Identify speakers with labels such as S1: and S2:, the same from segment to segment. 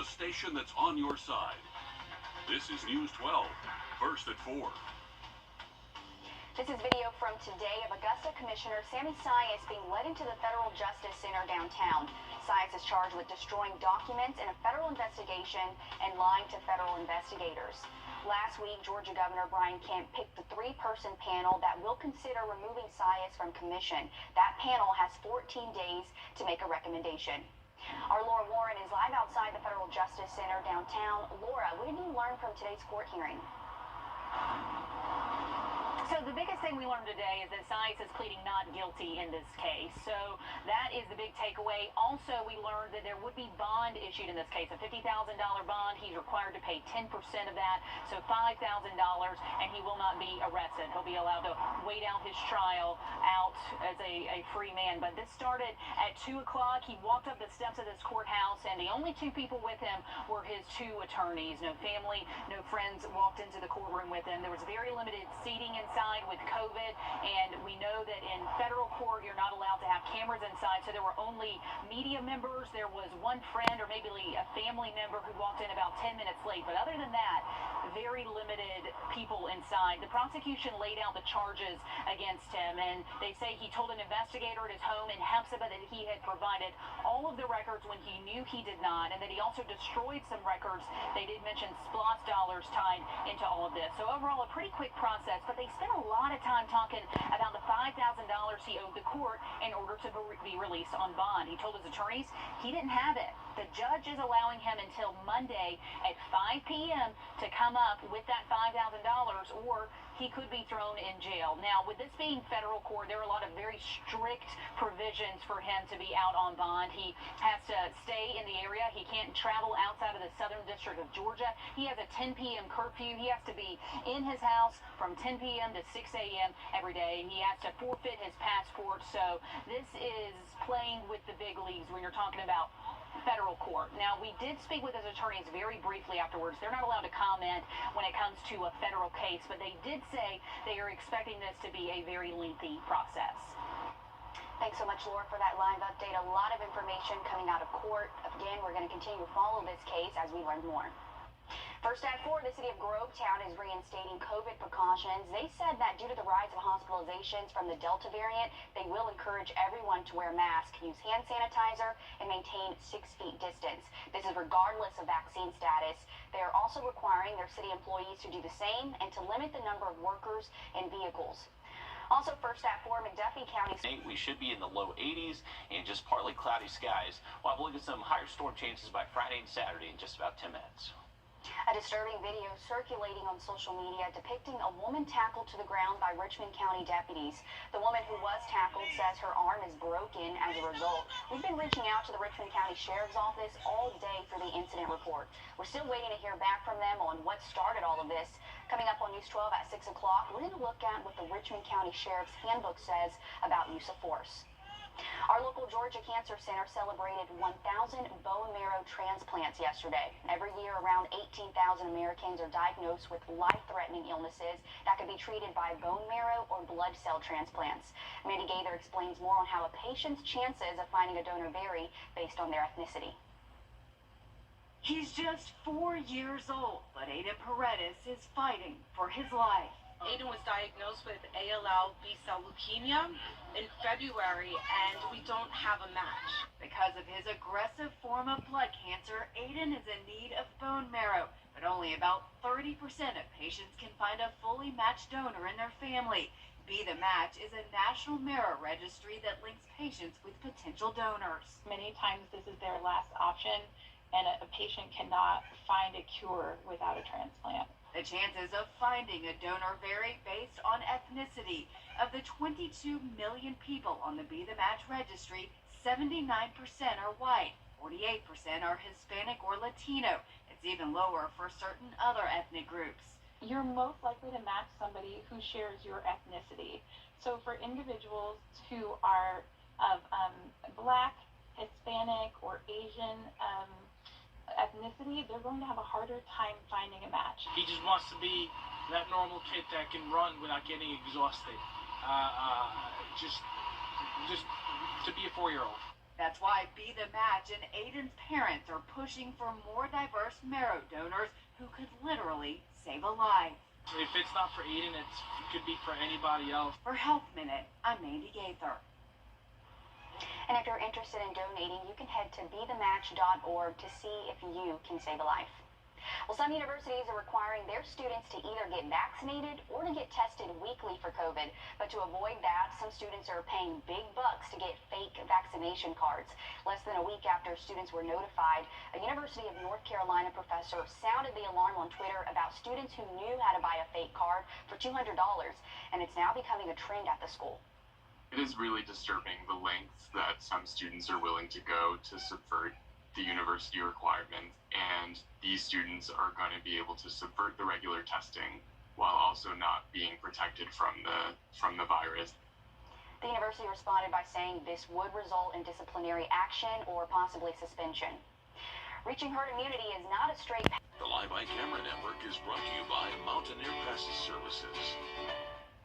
S1: the station that's on your side. This is News 12, first at 4.
S2: This is video from today of Augusta Commissioner Sammy Sias being led into the Federal Justice Center downtown. Sias is charged with destroying documents in a federal investigation and lying to federal investigators. Last week, Georgia Governor Brian Kemp picked the 3-person panel that will consider removing Sias from commission. That panel has 14 days to make a recommendation. Our Laura Warren is live outside the Federal Justice Center downtown. Laura, what did you learn from today's court hearing?
S3: So the biggest thing we learned today is that Sias is pleading not guilty in this case. So that is the big takeaway. Also, we learned that there would be bond issued in this case, a $50,000 bond. He's required to pay 10% of that, so $5,000, and he will not be arrested. He'll be allowed to wait out his trial out as a free man. But this started at 2 o'clock. He walked up the steps of this courthouse, and the only 2 people with him were his 2 attorneys. No family, no friends walked into the courtroom with him. There was very limited seating inside with COVID, and we know that in federal court you're not allowed to have cameras inside, so there were only media members. There was one friend or maybe a family member who walked in about 10 minutes late, but other than that, very limited people inside. The prosecution laid out the charges against him, and they say he told an investigator at his home in Hepzibah that he had provided all of the records when he knew he did not, and that he also destroyed some records. They did mention SPLOST dollars tied into all of this. So overall, a pretty quick process, but they spent a lot of time talking about the $5,000 he owed the court in order to be released on bond. He told his attorneys he didn't have it. The judge is allowing him until Monday at 5 p.m. to come up with that $5,000, or he could be thrown in jail. Now, with this being federal court, there are a lot of very strict provisions for him to be out on bond. He has to stay in the area. He can't travel outside of the Southern District of Georgia. He has a 10 p.m. curfew. He has to be in his house from 10 p.m. to 6 a.m. every day. He has to forfeit his passport. So this is playing with the big leagues when you're talking about federal court. Now, we did speak with his attorneys very briefly afterwards. They're not allowed to comment when it comes to a federal case, but they did say they are expecting this to be a very lengthy process.
S2: Thanks so much, Laura, for that live update. A lot of information coming out of court. Again, we're going to continue to follow this case as we learn more. First at 4, the city of Grovetown is reinstating COVID precautions. They said that due to the rise of hospitalizations from the Delta variant, they will encourage everyone to wear masks, use hand sanitizer, and maintain 6 feet distance. This is regardless of vaccine status. They are also requiring their city employees to do the same and to limit the number of workers and vehicles. Also, first at 4, McDuffie County.
S4: We should be in the low 80s and just partly cloudy skies. We'll have a look at some higher storm chances by Friday and Saturday in just about 10 minutes.
S2: A disturbing video circulating on social media depicting a woman tackled to the ground by Richmond County deputies. The woman who was tackled says her arm is broken as a result. We've been reaching out to the Richmond County Sheriff's Office all day for the incident report. We're still waiting to hear back from them on what started all of this. Coming up on News 12 at 6 o'clock, we're going to look at what the Richmond County Sheriff's Handbook says about use of force. Our local Georgia Cancer Center celebrated 1,000 bone marrow transplants yesterday. Every year, around 18,000 Americans are diagnosed with life-threatening illnesses that can be treated by bone marrow or blood cell transplants. Mandy Gaither explains more on how a patient's chances of finding a donor vary based on their ethnicity.
S5: He's just 4 years old, but Aiden Paredes is fighting for his life.
S6: Aiden was diagnosed with ALL B-cell leukemia in February, and we don't have a match.
S5: Because of his aggressive form of blood cancer, Aiden is in need of bone marrow, but only about 30% of patients can find a fully matched donor in their family. Be the Match is a national marrow registry that links patients with potential donors.
S7: Many times this is their last option, and a patient cannot find a cure without a transplant.
S5: The chances of finding a donor vary based on ethnicity. Of the 22 million people on the Be the Match registry, 79% are white, 48% are Hispanic or Latino. It's even lower for certain other ethnic groups.
S7: You're most likely to match somebody who shares your ethnicity. So for individuals who are of Black, Hispanic, or Asian ethnicity, they're going to have a harder time finding a match.
S8: He just wants to be that normal kid that can run without getting exhausted. Just to be a 4-year-old.
S5: That's why Be the Match and Aiden's parents are pushing for more diverse marrow donors who could literally save a life.
S8: If it's not for Aiden, it could be for anybody else.
S5: For Health Minute, I'm Mandy Gaither.
S2: And if you're interested in donating, you can head to bethematch.org to see if you can save a life. Well, some universities are requiring their students to either get vaccinated or to get tested weekly for COVID. But to avoid that, some students are paying big bucks to get fake vaccination cards. Less than a week after students were notified, a University of North Carolina professor sounded the alarm on Twitter about students who knew how to buy a fake card for $200, and it's now becoming a trend at the school.
S9: It is really disturbing the lengths that some students are willing to go to subvert the university requirements, and these students are going to be able to subvert the regular testing while also not being protected from the virus.
S2: The university responded by saying this would result in disciplinary action or possibly suspension. Reaching herd immunity is not a straight path.
S1: The Live by Camera Network is brought to you by Mountaineer Press Services.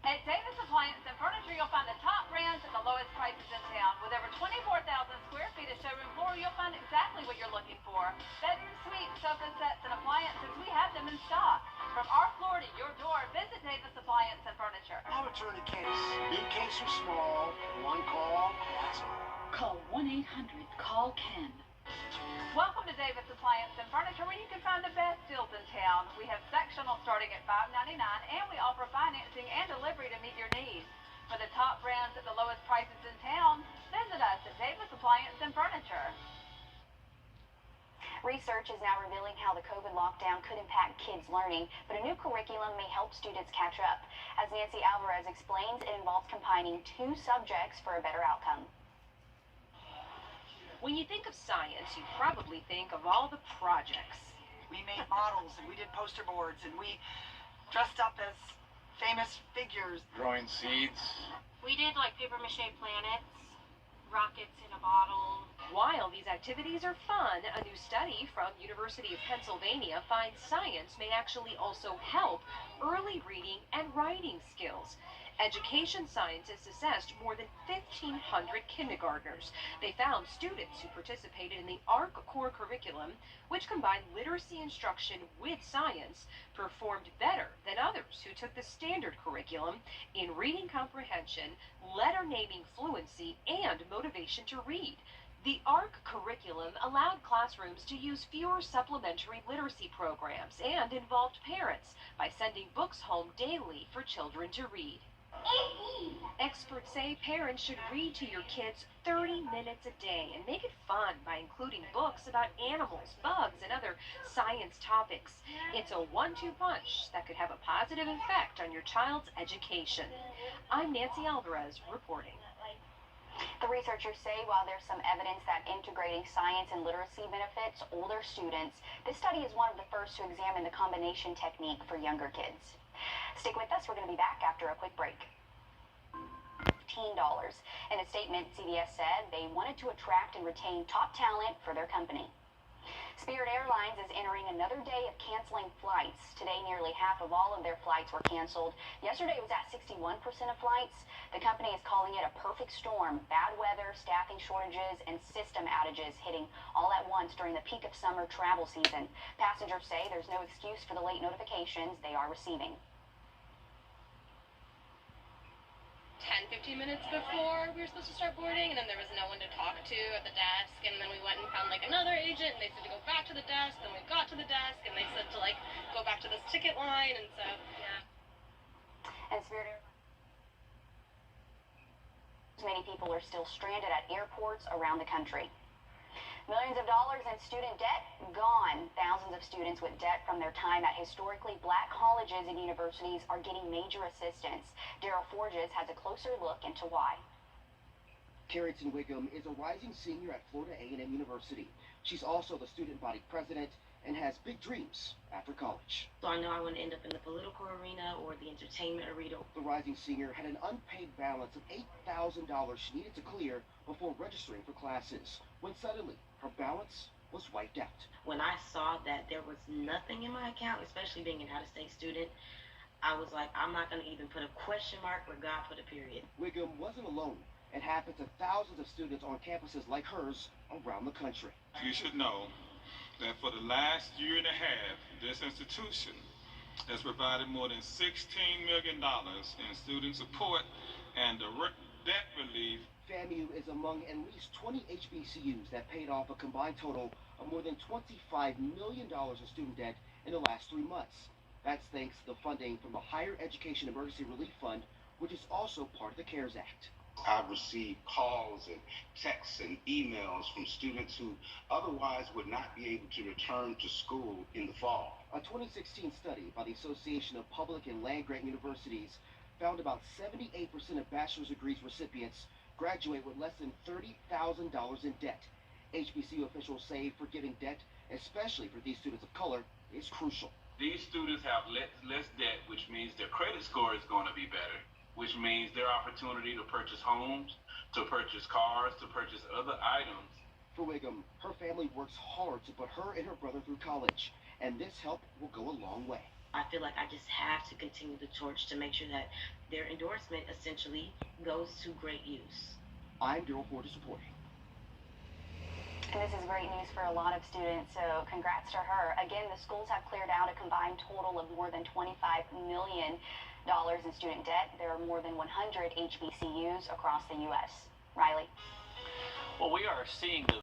S3: At Davis Appliance and Furniture, you'll find the top brands at the lowest prices in town. With over 24,000 square feet of showroom floor, you'll find exactly what you're looking for. Bedroom suites, sofa sets, and appliances, we have them in stock. From our floor to your door, visit Davis Appliance and Furniture.
S10: I'll return the case. Big case or small, one call, that's all.
S5: Call 1-800-CALL-KEN.
S3: Welcome to Davis Appliance and Furniture, where you can find the best deals in town. We have sectional starting at $5.99, and we offer financing and delivery to meet your needs. For the top brands at the lowest prices in town, visit us at Davis Appliance and Furniture.
S2: Research is now revealing how the COVID lockdown could impact kids' learning, but a new curriculum may help students catch up. As Nancy Alvarez explains, it involves combining 2 subjects for a better outcome.
S11: When you think of science, you probably think of all the projects.
S10: We made models, and we did poster boards, and we dressed up as famous figures.
S12: Growing seeds.
S13: We did like paper mache planets, rockets in a bottle.
S11: While these activities are fun, a new study from University of Pennsylvania finds science may actually also help early reading and writing skills. Education scientists assessed more than 1,500 kindergartners. They found students who participated in the ARC core curriculum, which combined literacy instruction with science, performed better than others who took the standard curriculum in reading comprehension, letter naming fluency, and motivation to read. The ARC curriculum allowed classrooms to use fewer supplementary literacy programs and involved parents by sending books home daily for children to read. Experts say parents should read to your kids 30 minutes a day and make it fun by including books about animals, bugs, and other science topics. It's a 1-2 punch that could have a positive effect on your child's education. I'm Nancy Alvarez reporting.
S2: The researchers say while there's some evidence that integrating science and literacy benefits older students, this study is one of the first to examine the combination technique for younger kids. Stick with us. We're going to be back after a quick break. $15. In a statement, CBS said they wanted to attract and retain top talent for their company. Spirit Airlines is entering another day of canceling flights. Today, nearly half of all of their flights were canceled. Yesterday, it was at 61% of flights. The company is calling it a perfect storm. Bad weather, staffing shortages, and system outages hitting all at once during the peak of summer travel season. Passengers say there's no excuse for the late notifications they are receiving.
S13: 10-15 minutes before we were supposed to start boarding, and then there was no one to talk to at the desk, and then we went and found like another agent, and they said to go back to the desk, then we got to the desk, and they said to like go back to this ticket line, and so yeah.
S2: And Spirit Airlines, many people are still stranded at airports around the country. Millions of dollars in student debt gone. Thousands of students with debt from their time at historically black colleges and universities are getting major assistance. Daryl Forges has a closer look into why.
S14: Carrington Wiggum is a rising senior at Florida A&M University. She's also the student body president and has big dreams after college.
S15: So I know I want to end up in the political arena or the entertainment arena.
S14: The rising senior had an unpaid balance of $8,000 she needed to clear before registering for classes, when suddenly her balance was wiped out.
S15: When I saw that there was nothing in my account, especially being an out-of-state student, I was like, I'm not going to even put a question mark where God put a period.
S14: Wiggum wasn't alone, It happened to thousands of students on campuses like hers around the country.
S12: You should know that for the last year and a half, this institution has provided more than $16 million in student support and direct debt relief.
S14: FAMU is among at least 20 HBCUs that paid off a combined total of more than $25 million in student debt in the last 3 months. That's thanks to the funding from the Higher Education Emergency Relief Fund, which is also part of the CARES Act.
S16: I've received calls and texts and emails from students who otherwise would not be able to return to school in the fall.
S14: A 2016 study by the Association of Public and Land-Grant Universities found about 78% of bachelor's degrees recipients graduate with less than $30,000 in debt. HBCU officials say forgiving debt, especially for these students of color, is crucial.
S17: These students have less debt, which means their credit score is going to be better, which means their opportunity to purchase homes, to purchase cars, to purchase other items.
S14: For Wiggum, her family works hard to put her and her brother through college, and this help will go a long way.
S15: I feel like I just have to continue the torch to make sure that their endorsement essentially goes to great use.
S14: I'm Daryl Ford reporting.
S2: And this is great news for a lot of students, so congrats to her. Again, the schools have cleared out a combined total of more than $25 million in student debt. There are more than 100 HBCUs across the U.S. Riley?
S4: Well, we are seeing the